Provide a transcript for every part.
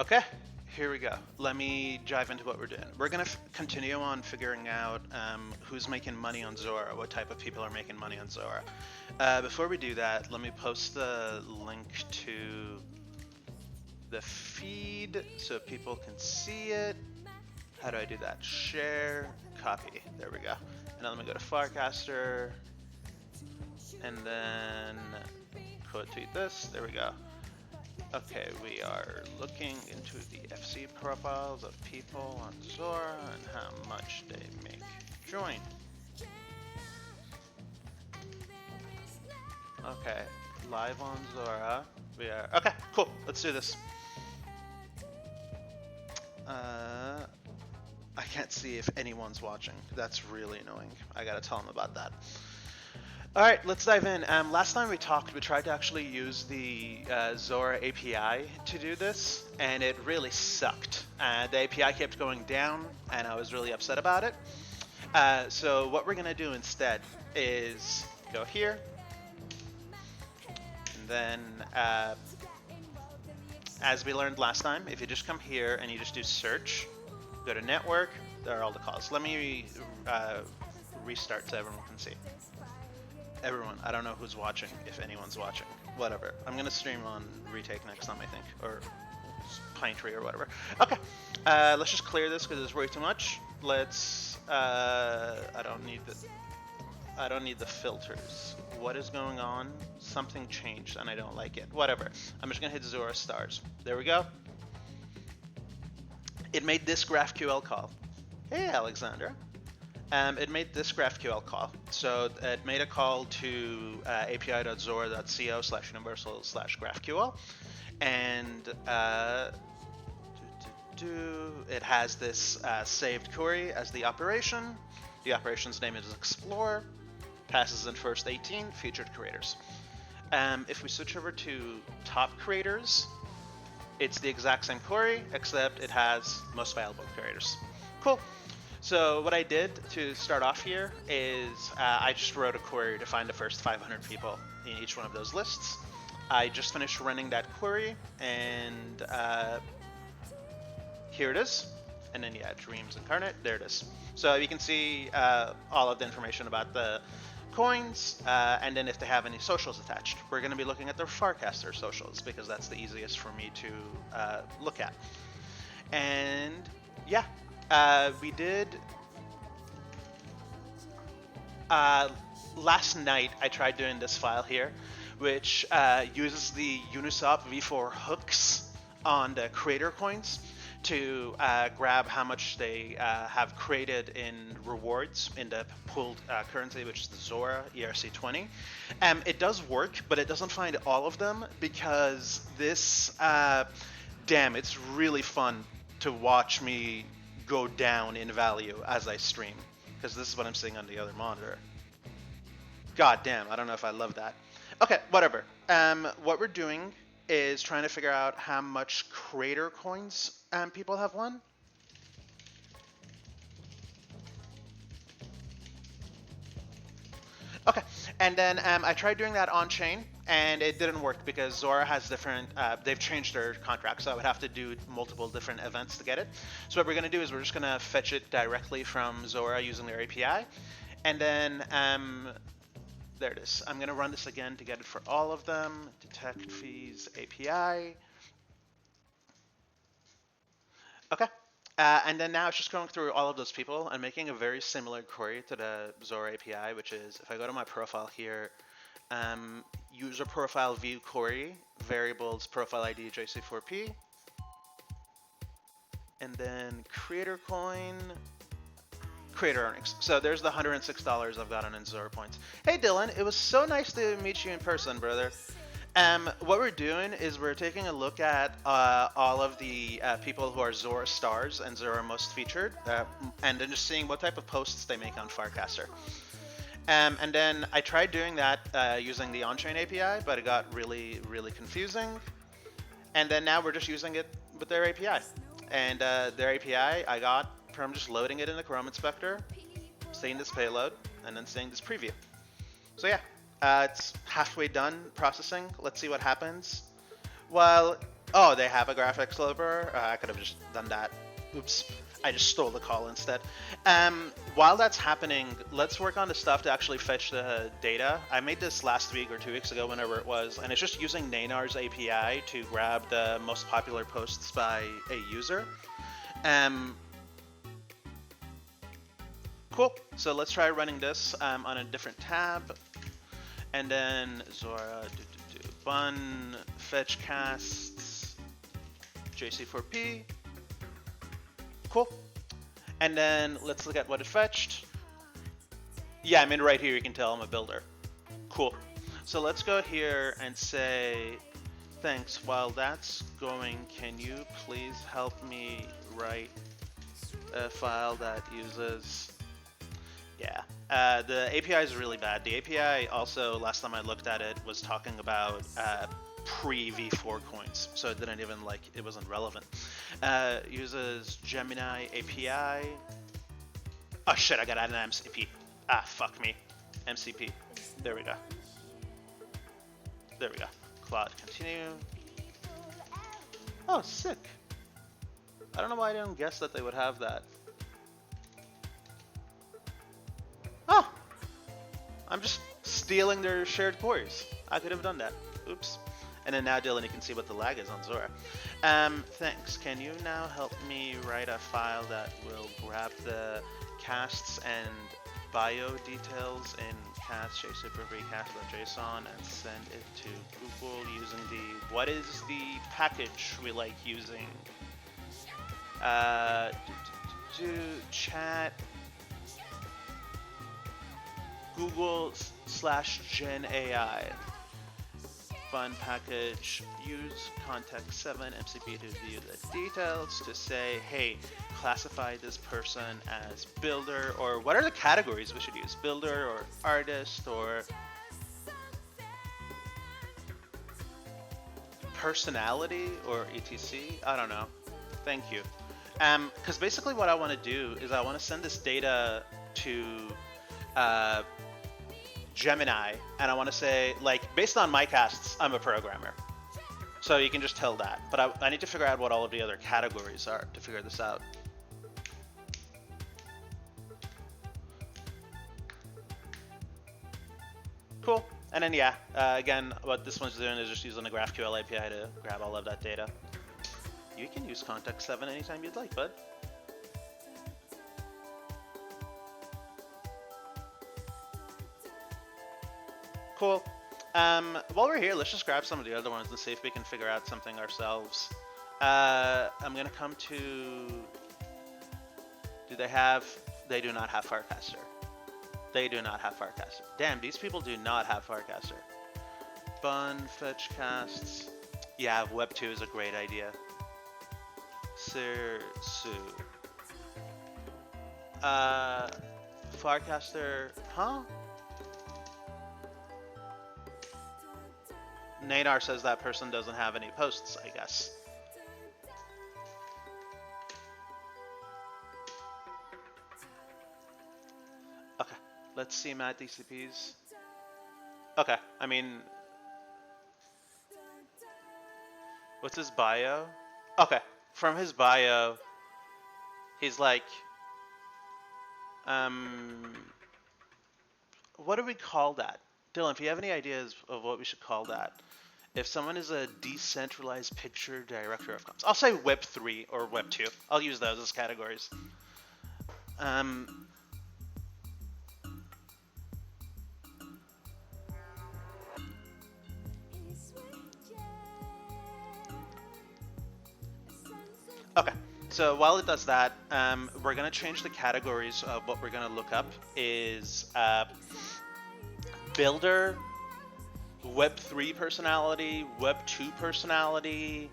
Okay, here we go. Let me dive into what we're doing. We're going to continue on figuring out who's making money on Zora, what type of people are making money on Zora. Before we do that, let me post the link to the feed so people can see it. How do I do that? Share, copy. There we go. And now let me go to Farcaster, and then quote tweet this. There we go. Okay, we are looking into the FC profiles of people on Zora and how much they make. Join. Okay, live on Zora. We are okay. Cool. Let's do this. I can't see if anyone's watching. That's really annoying. I gotta tell them about that. All right, let's dive in. Last time we talked, we tried to actually use the Zora API to do this, and it really sucked. The API kept going down, and I was really upset about it. So what we're gonna do instead is go here, and then as we learned last time, if you just come here and you just do search, go to network, there are all the calls. Let me restart so everyone can see. Everyone, I don't know who's watching, if anyone's watching. Whatever. I'm gonna stream on Retake next time, I think, or Pine Tree or whatever. Okay, let's just clear this because it's way too much. Let's. I don't need the filters. What is going on? Something changed and I don't like it. Whatever. I'm just gonna hit Zora stars. There we go. It made this GraphQL call. Hey, Alexandra. It made this GraphQL call. So it made a call to api.zora.co/universal/GraphQL. And it has this saved query as the operation. The operation's name is explore. Passes in first 18 featured creators. If we switch over to top creators, it's the exact same query, except it has most valuable creators. Cool. So what I did to start off here is I just wrote a query to find the first 500 people in each one of those lists. I just finished running that query, and here it is. And then, yeah, Dreams Incarnate, there it is. So you can see all of the information about the coins, and then if they have any socials attached. We're going to be looking at their Farcaster socials, because that's the easiest for me to look at. And, yeah. We did last night I tried doing this file here, which uses the Uniswap v4 hooks on the creator coins to grab how much they have created in rewards in the pooled currency, which is the Zora ERC20. It does work, but it doesn't find all of them because this damn, it's really fun to watch me go down in value as I stream, because this is what I'm seeing on the other monitor. God damn, I don't know if I love that. Okay, whatever. What we're doing is trying to figure out how much creator coins people have won. Okay, and then I tried doing that on chain, and it didn't work because Zora has different, they've changed their contract, so I would have to do multiple different events to get it. So what we're going to do is we're just going to fetch it directly from Zora using their API, and then there it is. I'm going to run this again to get it for all of them. Detect fees API. Okay. And then now it's just going through all of those people and making a very similar query to the Zora API, which is if I go to my profile here, user profile view query, variables profile ID JC4P, and then creator coin, creator earnings. So there's the $106 I've gotten in Zora points. Hey Dylan, it was so nice to meet you in person, brother. What we're doing is we're taking a look at all of the people who are Zora stars and Zora most featured, and then just seeing what type of posts they make on Farcaster. And then I tried doing that using the on-chain API, but it got really, really confusing. And then now we're just using it with their API. And their API I got from just loading it in the Chrome Inspector, seeing this payload, and then seeing this preview. So yeah. It's halfway done processing. Let's see what happens. Well, Oh, they have a graphics developer. I could have just done that. Oops. I just stole the call instead. While that's happening, let's work on the stuff to actually fetch the data. I made this last week or 2 weeks ago, whenever it was, and it's just using Nanar's API to grab the most popular posts by a user. Cool. So let's try running this on a different tab. And then Zora, bun, fetch casts, JC4P. Cool. And then let's look at what it fetched. Yeah, I mean right here you can tell I'm a builder. Cool. So let's go here and say, thanks. While that's going, can you please help me write a file that uses... Yeah. The API is really bad. The API also, last time I looked at it, was talking about pre-V4 coins, so it didn't even, like, it wasn't relevant. Uses Gemini API. Oh shit, I gotta add an MCP. Ah, fuck me. MCP. There we go. There we go. Claude, continue. Oh, sick. I don't know why I didn't guess that they would have that. Oh! I'm just stealing their shared cores. I could have done that. Oops. And then now, Dylan, you can see what the lag is on Zora. Thanks. Can you now help me write a file that will grab the casts and bio details in cast json and send it to Google using the... What is the package we like using? Chat... Google/Gen AI. Fun package. Use context 7 MCP to view the details to say, hey, classify this person as builder, or what are the categories we should use? Builder or artist or personality or etc. I don't know. Thank you. Because basically what I want to do is I want to send this data to Gemini, and I want to say, like, based on my casts, I'm a programmer. So you can just tell that. But I need to figure out what all of the other categories are to figure this out. Cool. And then, yeah, again, what this one's doing is just using the GraphQL API to grab all of that data. You can use context 7 anytime you'd like, bud. Cool. While we're here, let's just grab some of the other ones and see if we can figure out something ourselves. I'm gonna come to... Do they have... They do not have Farcaster. They do not have Farcaster. Damn, these people do not have Farcaster. Bun, fetch casts. Yeah, Web 2 is a great idea. Sir, Su. Farcaster, huh? Nadar says that person doesn't have any posts, I guess. Okay, let's see Matt DCPs. Okay, I mean... What's his bio? Okay, from his bio, he's like... What do we call that? Dylan, if you have any ideas of what we should call that. If someone is a decentralized picture director of comms, I'll say Web 3 or Web 2. I'll use those as categories. Okay, so while it does that, we're going to change the categories of what we're going to look up is builder, Web 3 personality, Web 2 personality,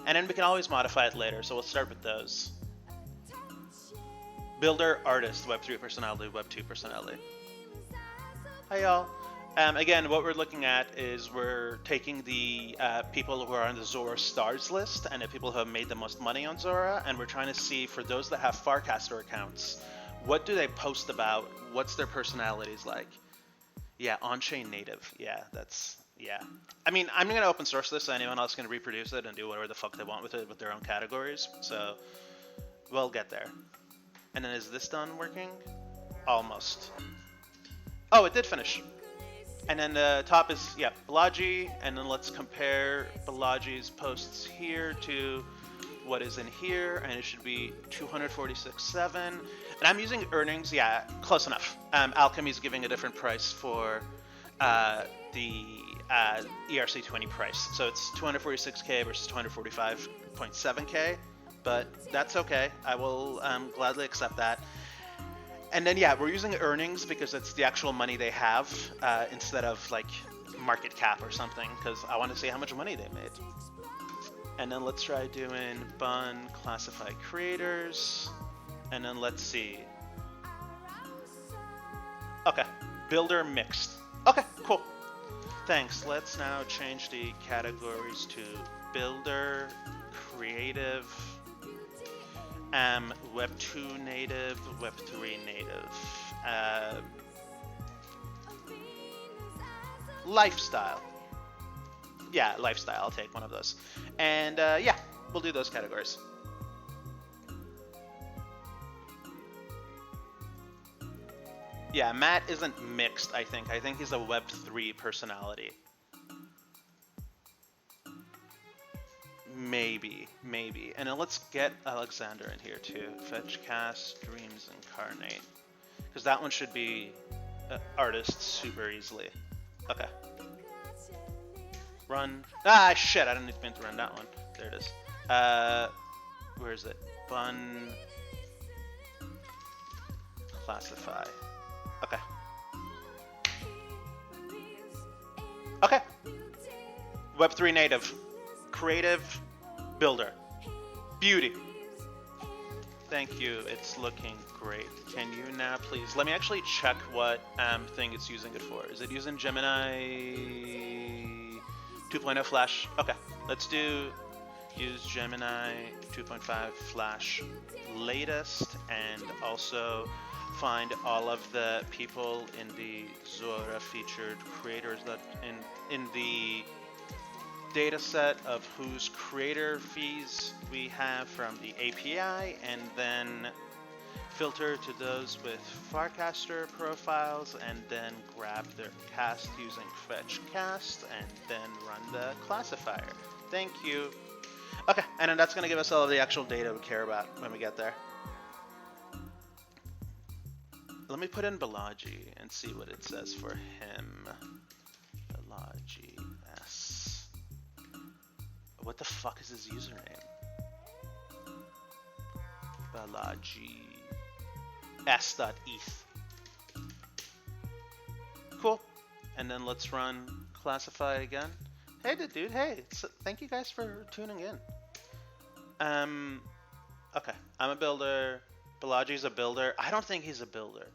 and then we can always modify it later, so we'll start with those. Builder, artist, Web 3 personality, Web 2 personality. Hi y'all. Again, what we're looking at is we're taking the people who are on the Zora stars list and the people who have made the most money on Zora, and we're trying to see, for those that have Farcaster accounts, what do they post about? What's their personalities like? Yeah, on-chain native. Yeah, Yeah. I mean, I'm going to open source this, so anyone else can reproduce it and do whatever the fuck they want with it with their own categories. So we'll get there. And then is this done working? Almost. Oh, it did finish. And then the top is, yeah, Balaji. And then let's compare Balaji's posts here to what is in here. And it should be 246.7. And I'm using earnings. Yeah, close enough. Alchemy's giving a different price for the ERC20 price. So it's 246K versus 245.7K. But that's okay. I will gladly accept that. And then, yeah, we're using earnings because it's the actual money they have instead of like market cap or something, because I want to see how much money they made. And then let's try doing bun classify creators. And then let's see. Okay, builder mixed. Okay, cool. Thanks. Let's now change the categories to builder, creative, Web 2 native, Web 3 native, lifestyle. Yeah, lifestyle. I'll take one of those. And yeah, we'll do those categories. Yeah, Matt isn't mixed, I think. I think he's a Web 3 personality. Maybe. And then let's get Alexander in here too. Fetch, cast, dreams, incarnate. Because that one should be artist super easily. Okay. Run. Ah, shit, I didn't mean to run that one. There it is. Where is it? Bun. Classify. Okay. Okay. Web3 native. Creative. Builder. Beauty. Thank you. It's looking great. Can you now please... Let me actually check what thing it's using it for. Is it using Gemini 2.0 Flash? Okay. Let's use Gemini 2.5 Flash latest, and also find all of the people in the Zora featured creators that in the data set of whose creator fees we have from the API, and then filter to those with Farcaster profiles, and then grab their cast using fetch cast, and then run the classifier. Thank you. Okay, and then that's going to give us all of the actual data we care about when we get there. Let me put in Balaji and see what it says for him. Balaji S. What the fuck is his username? Balaji S.eth. Cool. And then let's run classify again. Hey, dude. Hey, thank you guys for tuning in. Okay, I'm a builder. Balaji's a builder. I don't think he's a builder.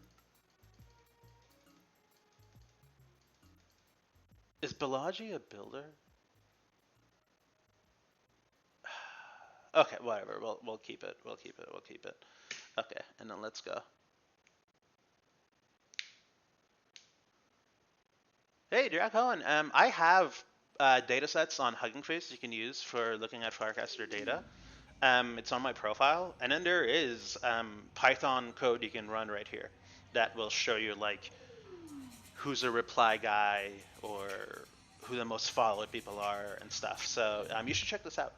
Is Balaji a builder? Okay, whatever. We'll keep it. We'll keep it. Okay, and then let's go. Hey, Jack Cohen. I have data sets on Hugging Face you can use for looking at Farcaster data. It's on my profile, and then there is Python code you can run right here that will show you like who's a reply guy or who the most followed people are and stuff. So you should check this out.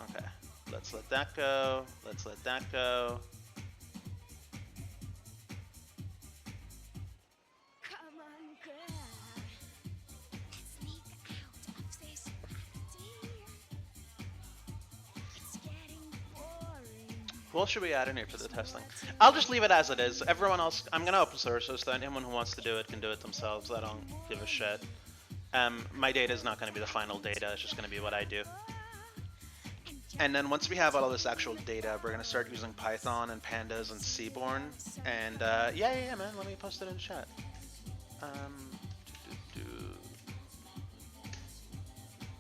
Okay, let's let that go. Let's let that go. What should we add in here for the testing? I'll just leave it as it is. Everyone else, I'm going to open source this, so anyone who wants to do it can do it themselves. I don't give a shit. My data is not going to be the final data. It's just going to be what I do. And then once we have all of this actual data, we're going to start using Python and Pandas and Seaborn. And yeah, man. Let me post it in chat.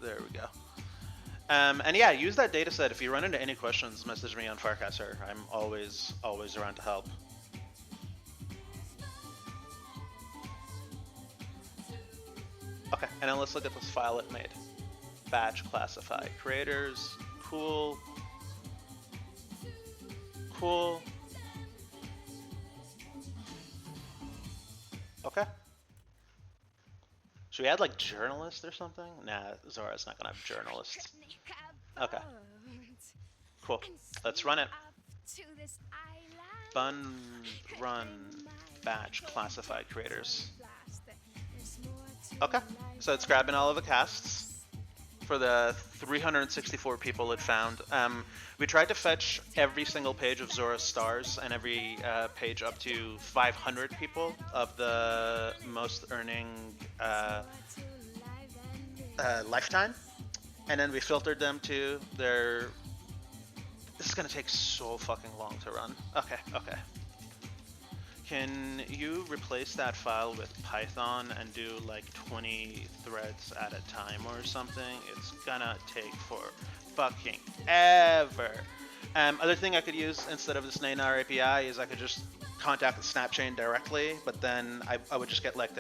There we go. And yeah, use that data set. If you run into any questions, message me on Farcaster. I'm always around to help. Okay, and then let's look at this file it made. Batch classify creators. Cool. Cool. Okay. Should we add like journalist or something? Nah, Zora's not gonna have journalists. Okay. Cool. Let's run it. Bun run batch classify creators. Okay. So it's grabbing all of the casts for the 364 people it found. We tried to fetch every single page of Zora's stars and every page up to 500 people of the most earning lifetime. And then we filtered them to their... This is going to take so fucking long to run. Okay, okay. Can you replace that file with Python and do like 20 threads at a time or something? It's gonna take for fucking ever. Other thing I could use instead of this Naynar API is I could just contact the snap chain directly, but then I would just get like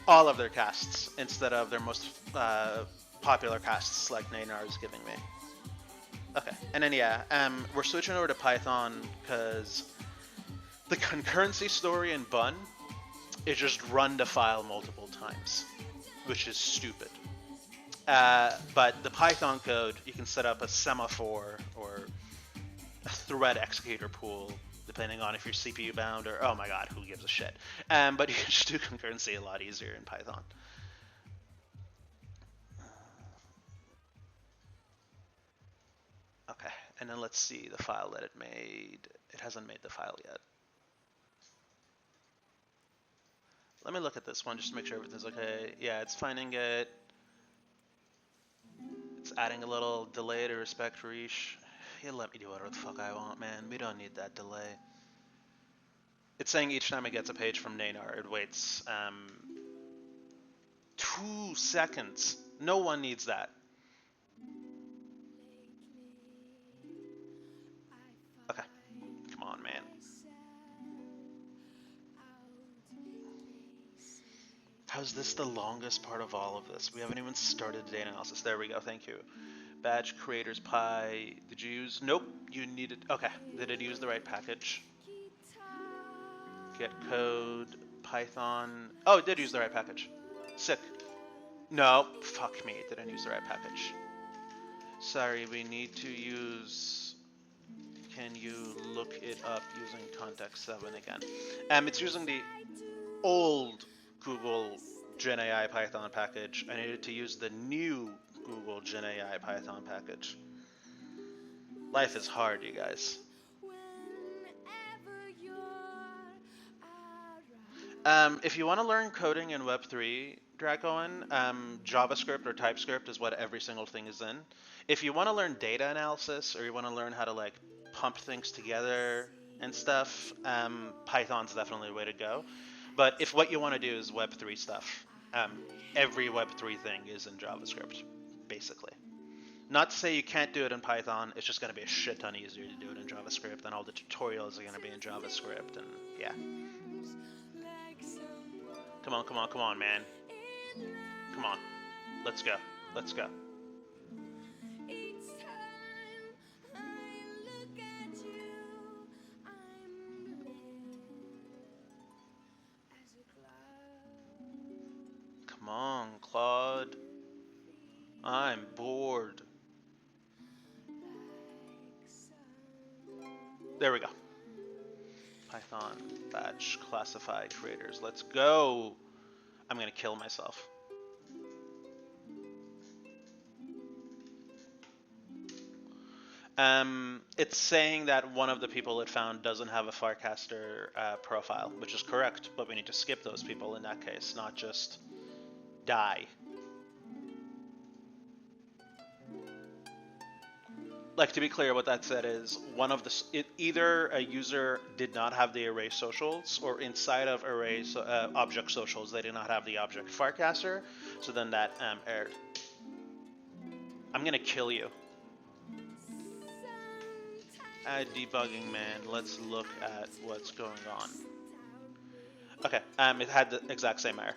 all of their casts instead of their most popular casts like Naynar is giving me. Okay, and then yeah, we're switching over to Python because the concurrency story in Bun is just run the file multiple times, which is stupid. But the Python code, you can set up a semaphore or a thread executor pool, depending on if you're CPU bound or, oh my god, who gives a shit. But you can just do concurrency a lot easier in Python. Okay, and then let's see the file that it made. It hasn't made the file yet. Let me look at this one just to make sure everything's okay. Yeah, it's finding it. It's adding a little delay to respect reach. He'll let me do whatever the fuck I want, man. We don't need that delay. It's saying each time it gets a page from Naynar, it waits 2 seconds. No one needs that. Okay. Come on, man. How's this the longest part of all of this? We haven't even started the data analysis. There we go. Thank you. Batch creators pie. Did you use? Nope. You needed. Okay. Did it use the right package? Get code. Python. Oh, it did use the right package. Sick. No. Fuck me. It didn't use the right package. Sorry. We need to use. Can you look it up using context 7 again? It's using the old Google GenAI Python package. I needed to use the new Google GenAI Python package. Life is hard, you guys. If you want to learn coding in Web3, Dracoan, JavaScript or TypeScript is what every single thing is in. If you want to learn data analysis or you want to learn how to like pump things together and stuff, Python's definitely the way to go. But if what you want to do is Web3 stuff, every Web3 thing is in JavaScript, basically. Not to say you can't do it in Python, it's just going to be a shit ton easier to do it in JavaScript, and all the tutorials are going to be in JavaScript, and yeah. Come on, come on, come on, man. Come on. Let's go. Let's go. Come on, Claude. I'm bored. There we go. Python batch classify creators. Let's go. I'm gonna kill myself. It's saying that one of the people it found doesn't have a Farcaster profile, which is correct, but we need to skip those people in that case, not just die. Like, to be clear, what that said is one of the either a user did not have the array socials, or inside of array object socials they did not have the object Farcaster, so then that erred. I'm gonna kill you. Debugging man. Let's look at what's going on. Okay, it had the exact same error.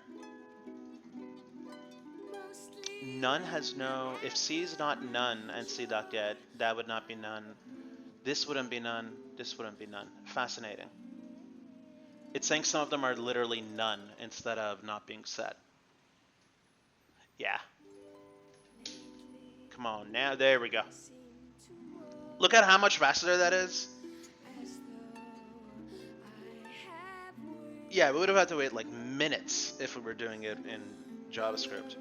None has no. If C is not none and C dot get, that would not be none. This wouldn't be none. This wouldn't be none. Fascinating. It's saying some of them are literally none instead of not being set. Yeah. Come on now. There we go. Look at how much faster that is. Yeah, we would have had to wait like minutes if we were doing it in JavaScript.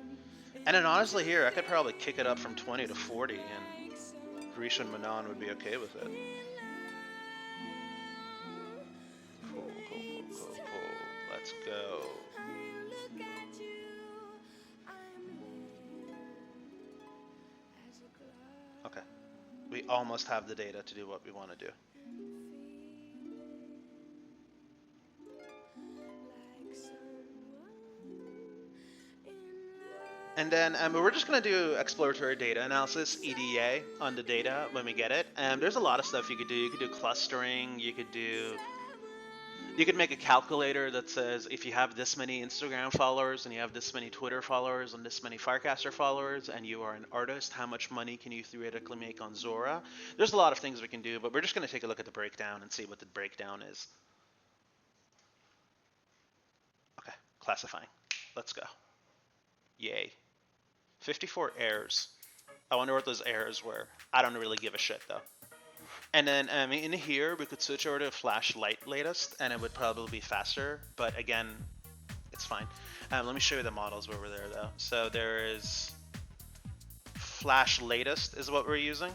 And then honestly here, I could probably kick it up from 20 to 40 and Grisha and Manon would be okay with it. Cool. Let's go. Okay. We almost have the data to do what we want to do. And then we're just going to do exploratory data analysis, EDA, on the data when we get it. There's a lot of stuff you could do. You could do clustering. You could make a calculator that says if you have this many Instagram followers and you have this many Twitter followers and this many Firecaster followers and you are an artist, how much money can you theoretically make on Zora? There's a lot of things we can do, but we're just going to take a look at the breakdown and see what the breakdown is. Okay, classifying. Let's go. Yay. 54 errors. I wonder what those errors were. I don't really give a shit though. And then in here, we could switch over to Flash Light Latest, and it would probably be faster. But again, it's fine. Let me show you the models over there though. So there is Flash Latest is what we're using.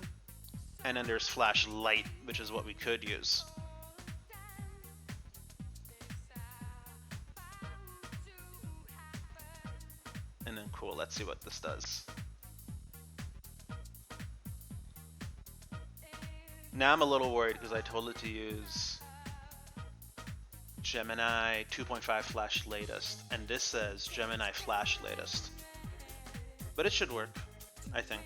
And then there's Flash Light, which is what we could use. And then cool, let's see what this does. Now I'm a little worried because I told it to use Gemini 2.5 Flash Latest, and this says Gemini Flash Latest. But it should work, I think.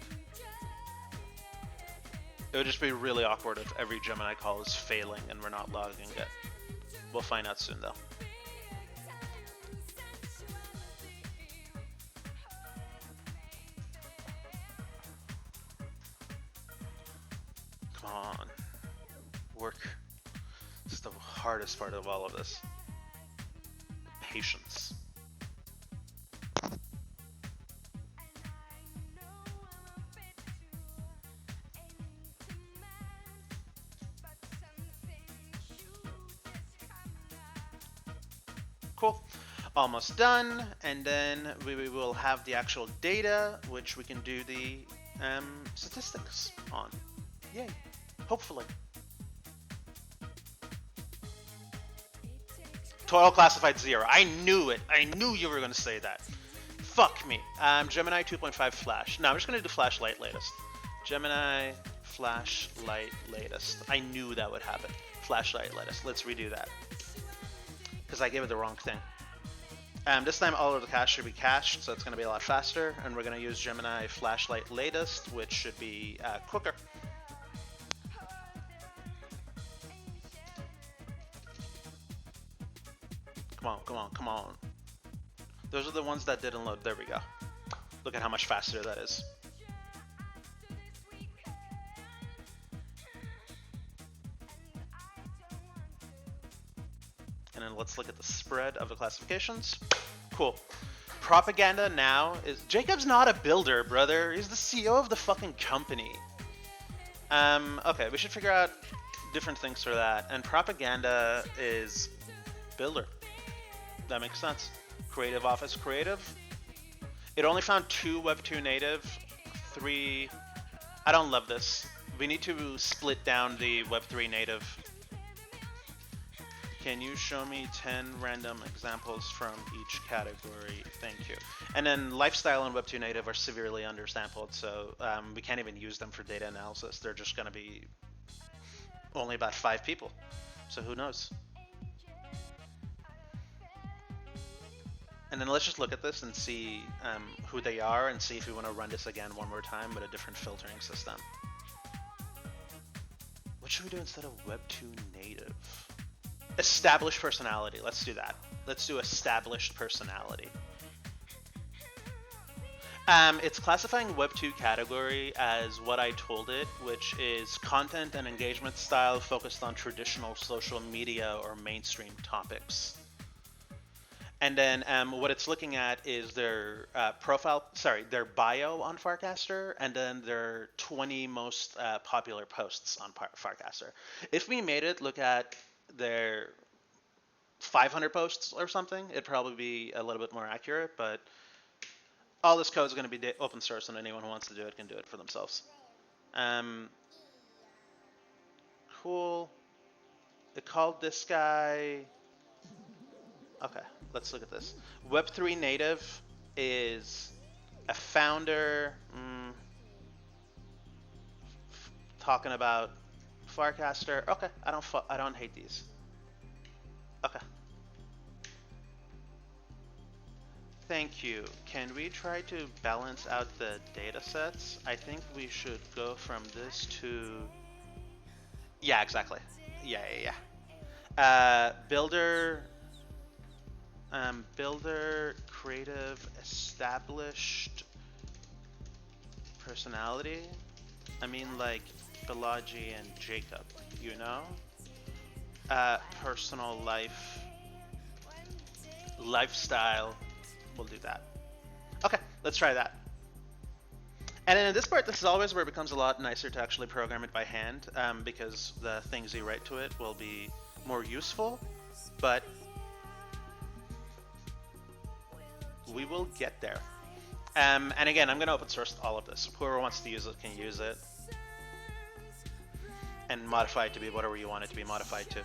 It would just be really awkward if every Gemini call is failing and we're not logging it. We'll find out soon though. Come on. Work. This is the hardest part of all of this. Patience. Cool. Almost done, and then we will have the actual data, which we can do the statistics on. Yay. Hopefully. Total classified 0. I knew it. I knew you were going to say that. Fuck me. Gemini 2.5 Flash. No, I'm just going to do Flash Light Latest. Gemini Flash Light Latest. I knew that would happen. Flash Light Latest. Let's redo that. Because I gave it the wrong thing. This time all of the cache should be cached, so it's going to be a lot faster. And we're going to use Gemini Flash Light Latest, which should be quicker. Come on. Those are the ones that didn't load. There we go. Look at how much faster that is. And then let's look at the spread of the classifications. Cool. Propaganda now is... Jacob's not a builder, brother. He's the CEO of the fucking company. Okay, we should figure out different things for that. And propaganda is builder. That makes sense. Creative Office Creative. It only found 2 Web 2 native, 3... I don't love this. We need to split down the Web 3 native. Can you show me 10 random examples from each category? Thank you. And then lifestyle and Web 2 native are severely undersampled, so we can't even use them for data analysis. They're just going to be only about 5 people. So who knows? And then let's just look at this and see who they are and see if we want to run this again one more time with a different filtering system. What should we do instead of Web 2 native? Established personality. Let's do that. Let's do established personality. It's classifying Web 2 category as what I told it, which is content and engagement style focused on traditional social media or mainstream topics. And then what it's looking at is their their bio on Farcaster, and then their 20 most popular posts on Farcaster. If we made it look at their 500 posts or something, it'd probably be a little bit more accurate, but all this code is going to be open source, and anyone who wants to do it can do it for themselves. Cool. It called this guy... Okay, let's look at this. Web3 native is a founder talking about Farcaster. Okay, I don't hate these. Okay. Thank you. Can we try to balance out the data sets? I think we should go from this to... Yeah, exactly. Yeah. Builder, creative, established, personality. I mean, like Balaji and Jacob, you know? Personal life, lifestyle. We'll do that. Okay, let's try that. And then in this part, this is always where it becomes a lot nicer to actually program it by hand, because the things you write to it will be more useful, but we will get there. And again, I'm going to open source all of this. Whoever wants to use it can use it, and modify it to be whatever you want it to be modified to.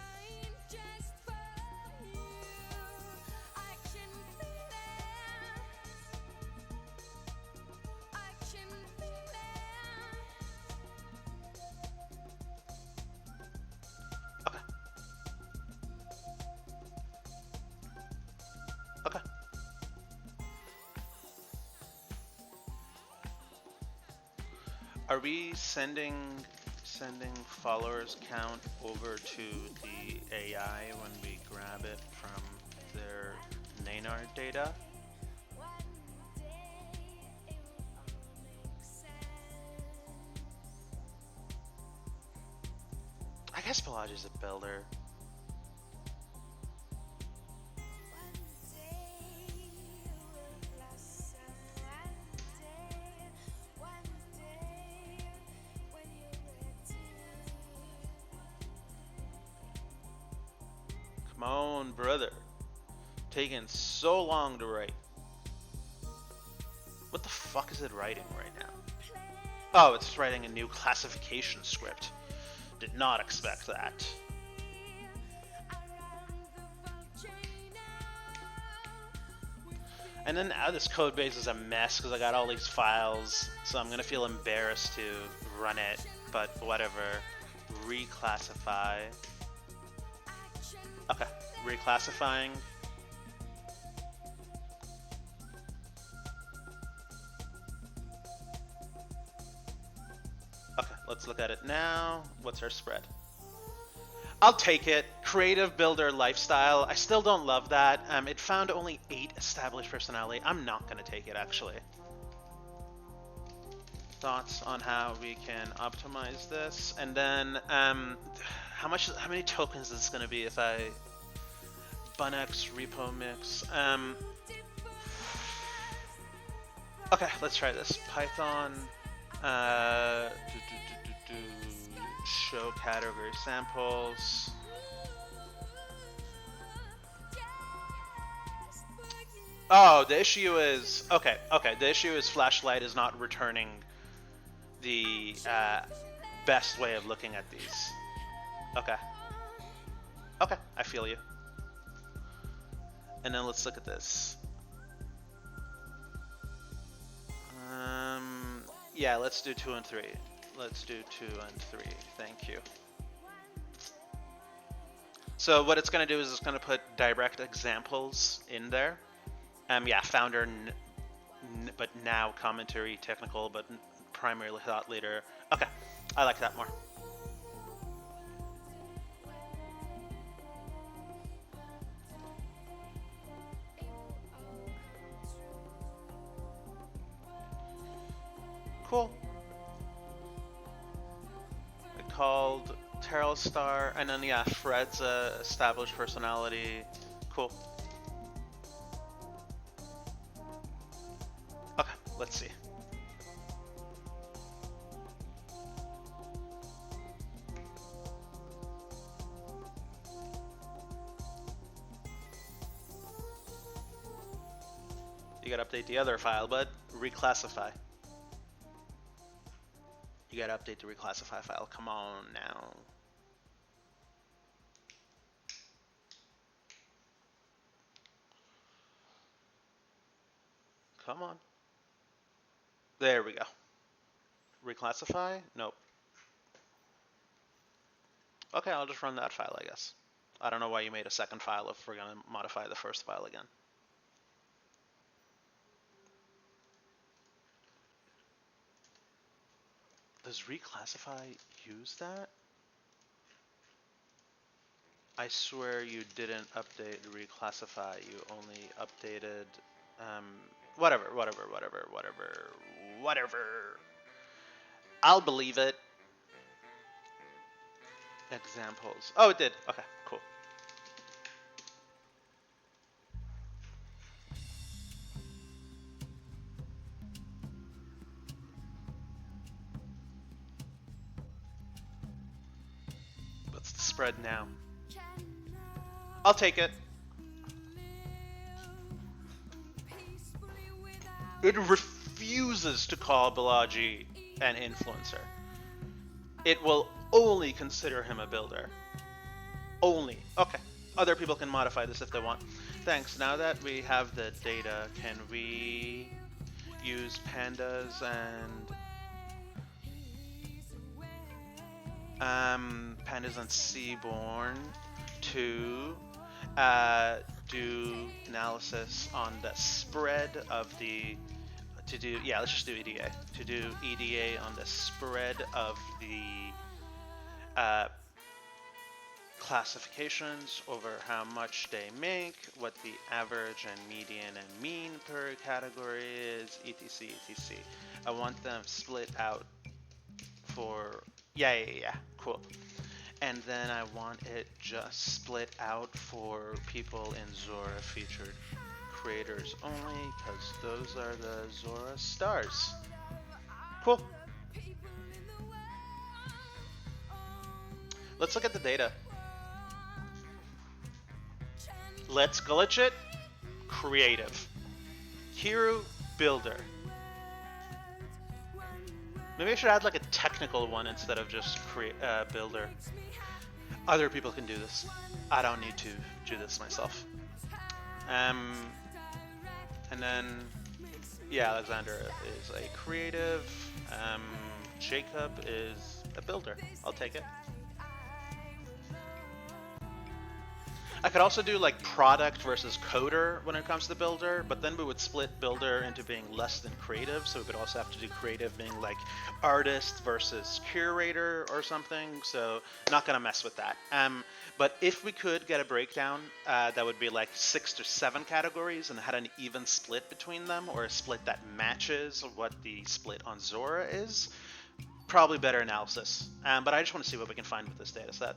Are we sending followers count over to the AI when we grab it from their Naynard data? I guess Balaji's a builder. Come on, brother. Taking so long to write. What the fuck is it writing right now? Oh, it's writing a new classification script. Did not expect that. And then now this code base is a mess because I got all these files, so I'm gonna feel embarrassed to run it, but whatever. Reclassify. Okay, reclassifying. Okay, let's look at it now. What's our spread? I'll take it. Creative builder lifestyle. I still don't love that. It found only 8 established personality. I'm not gonna take it actually. Thoughts on how we can optimize this, and then how many tokens is this gonna be if I Bunex repo mix? Okay, let's try this. Python show category samples. Oh, the issue is okay. The issue is Flashlight is not returning the best way of looking at these. Okay, I feel you. And then let's look at this. Yeah, let's do 2 and 3. Let's do 2 and 3. Thank you. So what it's going to do is it's going to put direct examples in there. Yeah, founder, but now commentary, technical, but primarily thought leader. Okay, I like that more. Cool. I called Terrell Star, and then yeah, Fred's established personality. Cool. Okay, let's see. You gotta update the other file, but reclassify. You gotta update the reclassify file. Come on now. Come on. There we go. Reclassify? Nope. Okay, I'll just run that file, I guess. I don't know why you made a second file if we're gonna modify the first file again. Does reclassify use that? I swear you didn't update reclassify. You only updated, whatever. I'll believe it. Examples. Oh, it did. Okay, cool. What's the spread now? I'll take it. It refuses to call Balaji an influencer. It will only consider him a builder. Only. Okay. Other people can modify this if they want. Thanks. Now that we have the data, can we use pandas and Seaborn to do analysis on the spread of the let's just do EDA. To do EDA on the spread of the classifications over how much they make, what the average and median and mean per category is, etc, etc. I want them split out for, yeah, cool. And then I want it just split out for people in Zora featured creators only, because those are the Zora stars. Cool. Let's look at the data. Let's glitch it. Creative. Hero, builder. Maybe I should add like a technical one instead of just builder. Other people can do this. I don't need to do this myself. And then, yeah, Alexander is a creative. Jacob is a builder. I'll take it. I could also do like product versus coder when it comes to the builder, but then we would split builder into being less than creative, so we could also have to do creative being like artist versus curator or something, so not gonna mess with that. But if we could get a breakdown that would be like 6 to 7 categories and had an even split between them, or a split that matches what the split on Zora is, probably better analysis. But I just want to see what we can find with this data set.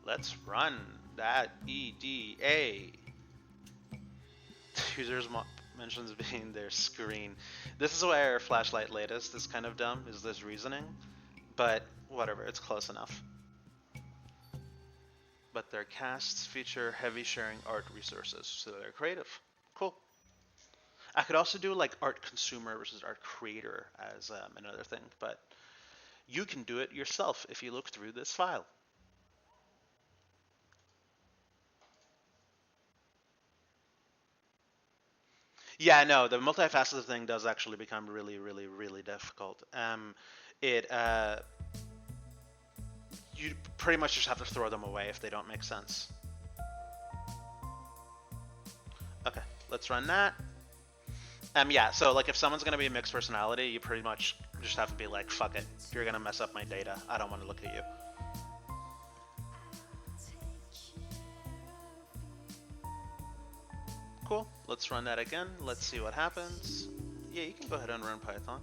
Let's run that EDA. Users mentions being their screen. This is why our flashlight latest is kind of dumb, is this reasoning. But whatever, it's close enough. But their casts feature heavy sharing art resources, so they're creative. Cool. I could also do like art consumer versus art creator as another thing, but you can do it yourself if you look through this file. Yeah, no, the multifaceted thing does actually become really, really, really difficult. You pretty much just have to throw them away if they don't make sense. Okay, let's run that. Yeah, so like if someone's gonna be a mixed personality, you pretty much just have to be like, fuck it. You're gonna mess up my data. I don't want to look at you. Cool. Let's run that again. Let's see what happens. Yeah, you can go ahead and run Python.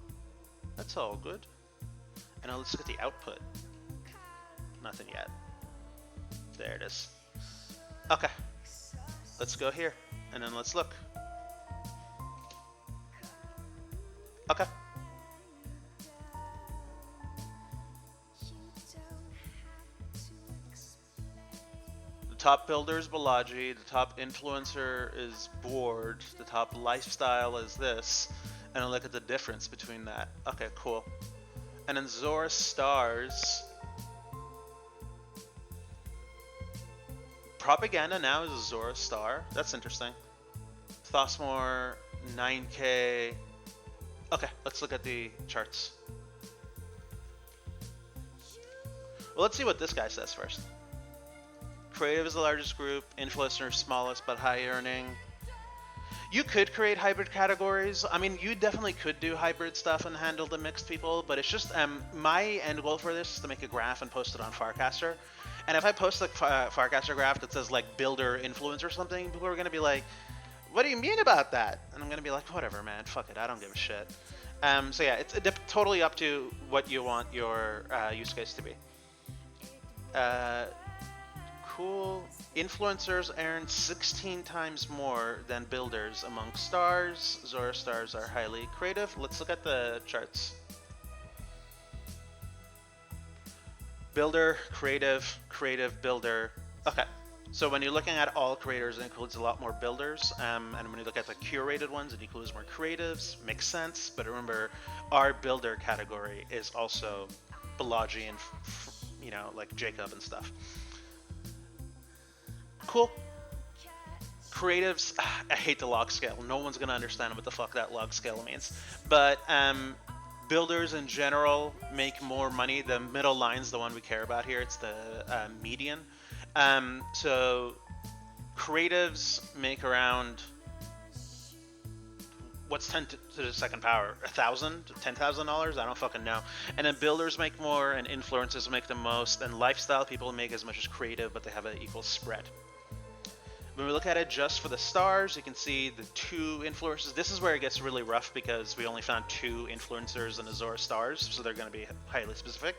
That's all good. And now let's look at the output. Nothing yet. There it is. Okay. Let's go here. And then let's look. Okay. The top builder is Balaji. The top influencer is Board. The top lifestyle is this. And I'll look at the difference between that. Okay, cool. And then Zora stars. Propaganda now is a Zora star. That's interesting. Thosmore, 9K. Okay, let's look at the charts. Well, let's see what this guy says first. Creative is the largest group, influencer smallest but high earning. You could create hybrid categories. I mean, you definitely could do hybrid stuff and handle the mixed people, but it's just my end goal for this is to make a graph and post it on Farcaster. And if I post a Farcaster graph that says like builder influence or something, people are going to be like, what do you mean about that? And I'm going to be like, whatever, man, fuck it, I don't give a shit. So yeah, it's totally up to what you want your use case to be. Cool. Influencers earn 16 times more than builders among stars. Zora stars are highly creative. Let's look at the charts. Builder, creative, creative, builder. Okay. So when you're looking at all creators, it includes a lot more builders. And when you look at the curated ones, it includes more creatives. Makes sense. But remember, our builder category is also Balaji and, you know, like Jacob and stuff. Cool. Creatives, I hate the log scale. No one's going to understand what the fuck that log scale means. But builders in general make more money. The middle line's the one we care about here. It's the median. So creatives make around, what's 10 to the second power? $1,000? $10,000? I don't fucking know. And then builders make more, and influencers make the most, and lifestyle people make as much as creative, but they have an equal spread. When we look at it just for the stars, you can see the two influencers. This is where it gets really rough because we only found two influencers in the Zora stars, so they're going to be highly specific.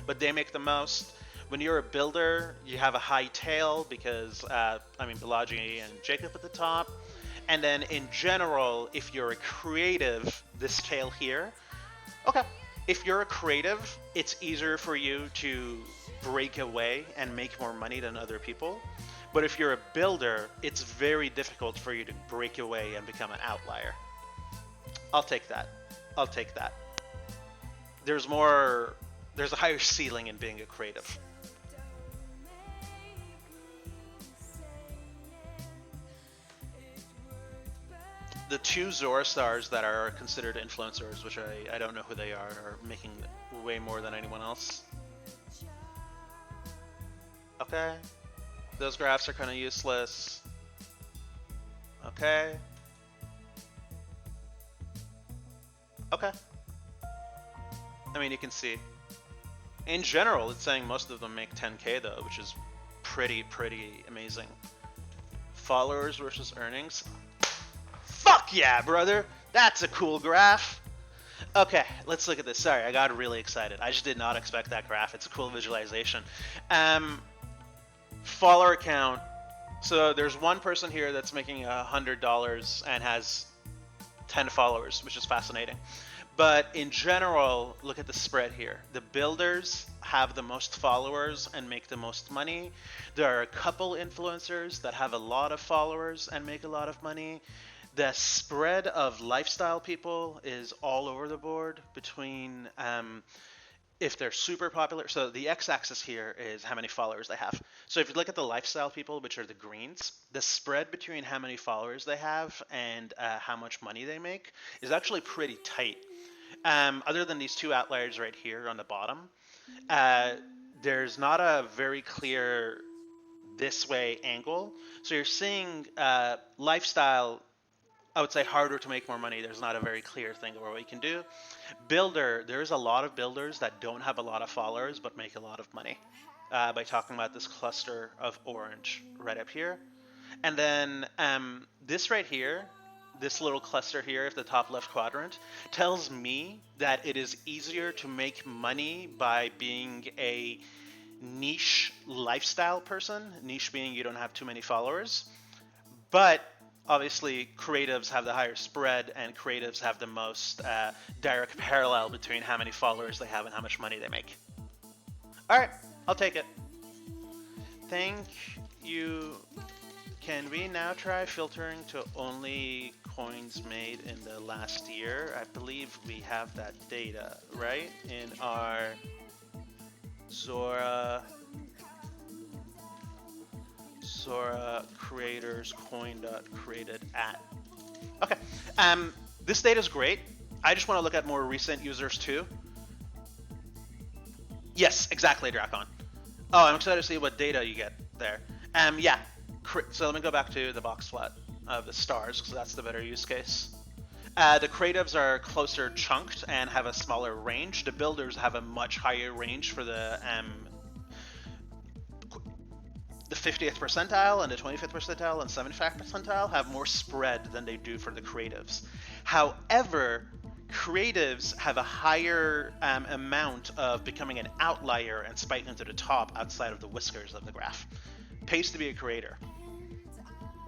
But they make the most. When you're a builder, you have a high tail because, Balaji and Jacob at the top. And then in general, if you're a creative, this tail here, okay. If you're a creative, it's easier for you to break away and make more money than other people. But if you're a builder, it's very difficult for you to break away and become an outlier. I'll take that. I'll take that. There's a higher ceiling in being a creative. The two Zora stars that are considered influencers, which I don't know who they are making way more than anyone else. Okay. Those graphs are kind of useless. Okay. Okay. I mean, you can see. In general, it's saying most of them make 10K though, which is pretty amazing. Followers versus earnings. Fuck yeah, brother! That's a cool graph. Okay, let's look at this. Sorry, I got really excited. I just did not expect that graph. It's a cool visualization. Follower count. So there's one person here that's making $100 and has 10 followers, which is fascinating. But in general, look at the spread here. The builders have the most followers and make the most money. There are a couple influencers that have a lot of followers and make a lot of money. The spread of lifestyle people is all over the board between if they're super popular. So the x-axis here is how many followers they have. So if you look at the lifestyle people, which are the greens, the spread between how many followers they have and how much money they make is actually pretty tight. Other than these two outliers right here on the bottom, there's not a very clear this way angle. So you're seeing lifestyle I would say harder to make more money. There's not a very clear thing of what we can do. Builder, there's a lot of builders that don't have a lot of followers but make a lot of money by talking about this cluster of orange right up here. And then this right here, this little cluster here of the top left quadrant, tells me that it is easier to make money by being a niche lifestyle person, niche being you don't have too many followers. But obviously, creatives have the higher spread, and creatives have the most direct parallel between how many followers they have and how much money they make. All right, I'll take it. Thank you. Can we now try filtering to only coins made in the last year? I believe we have that data, right? In our Zora creators coin.created at. Okay. This data is great. I just want to look at more recent users too. Yes, exactly, Dracon. Oh, I'm excited to see what data you get there. Yeah. So let me go back to the box plot of the stars, because that's the better use case. The creatives are closer chunked and have a smaller range. The builders have a much higher range for the 50th percentile and the 25th percentile and 75th percentile have more spread than they do for the creatives. However, creatives have a higher amount of becoming an outlier and spiking to the top outside of the whiskers of the graph. Pays to be a creator,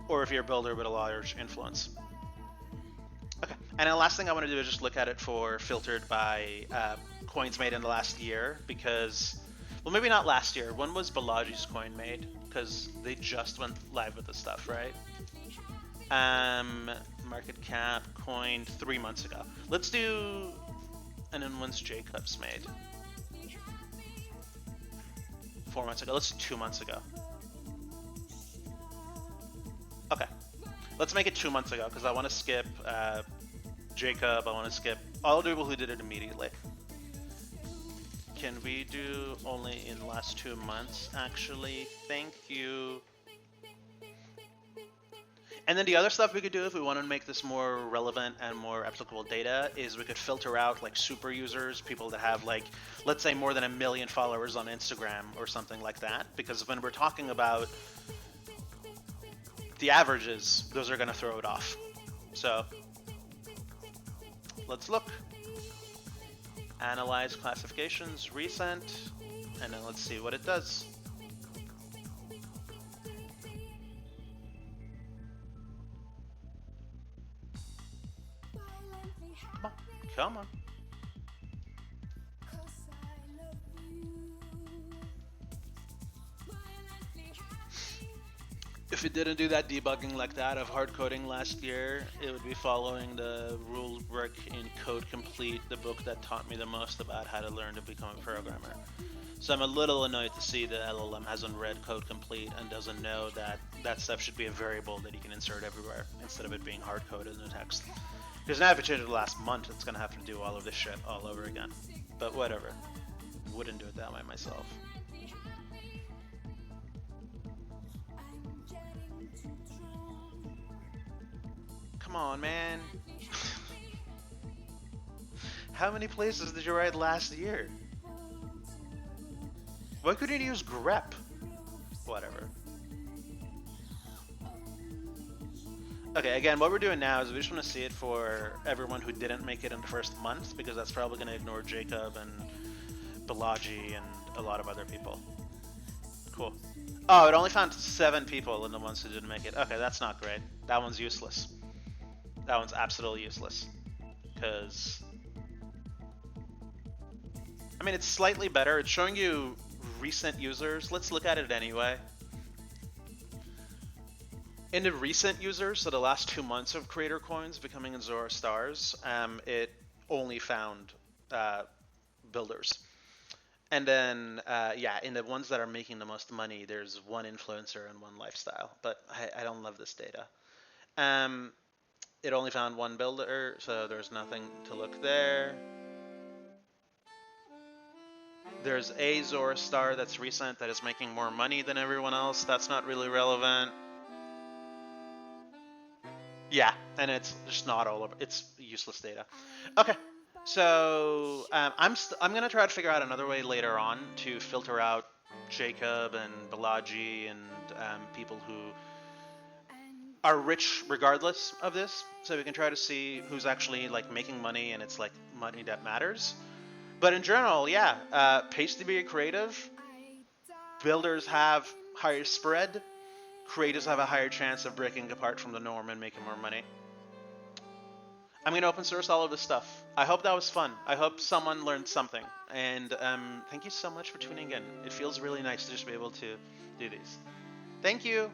or if you're a builder with a large influence. Okay, and the last thing I want to do is just look at it for filtered by coins made in the last year, because, well, maybe not last year. When was Balaji's coin made? Because they just went live with this stuff, right? Market cap coined 3 months ago. Let's do, and then when's Jacob's made? 4 months ago. Let's do 2 months ago. Okay, let's make it 2 months ago, because I want to skip Jacob. I want to skip all the people who did it immediately. Can we do only in the last 2 months? Actually, thank you. And then the other stuff we could do if we want to make this more relevant and more applicable data is we could filter out like super users, people that have like, let's say more than 1 million followers on Instagram or something like that. Because when we're talking about the averages, those are going to throw it off. So let's look. Analyze classifications, recent, and then let's see what it does. Come on, come on. If it didn't do that debugging like that of hard coding last year, it would be following the rule book in Code Complete, the book that taught me the most about how to learn to become a programmer. So I'm a little annoyed to see the LLM hasn't read Code Complete and doesn't know that that stuff should be a variable that you can insert everywhere instead of it being hard coded in the text. Because now if it changed the last month, it's going to have to do all of this shit all over again. But whatever. Wouldn't do it that way myself. Come on, man. How many places did you write last year? Why couldn't you use grep? Whatever. Okay, again, what we're doing now is we just want to see it for everyone who didn't make it in the first month, because that's probably going to ignore Jacob and Balaji and a lot of other people. Cool. Oh, it only found 7 people in the ones who didn't make it. Okay, that's not great. That one's useless. That one's absolutely useless. Because, I mean, it's slightly better. It's showing you recent users. Let's look at it anyway. In the recent users, so the last 2 months of creator coins becoming in Zora stars, it only found builders. And then, yeah, in the ones that are making the most money, there's 1 influencer and 1 lifestyle. But I don't love this data. It only found 1 builder, so there's nothing to look there. There's a Zora star that's recent that is making more money than everyone else. That's not really relevant. Yeah, and it's just not all over. It's useless data. Okay, so I'm gonna try to figure out another way later on to filter out Jacob and Balaji and people who are rich regardless of this, so we can try to see who's actually like making money and it's like money that matters. But in general, yeah, pays to be creative. Builders have higher spread. Creators have a higher chance of breaking apart from the norm and making more money. I'm going to open source all of this stuff. I hope that was fun. I hope someone learned something. And thank you so much for tuning in. It feels really nice to just be able to do these. Thank you.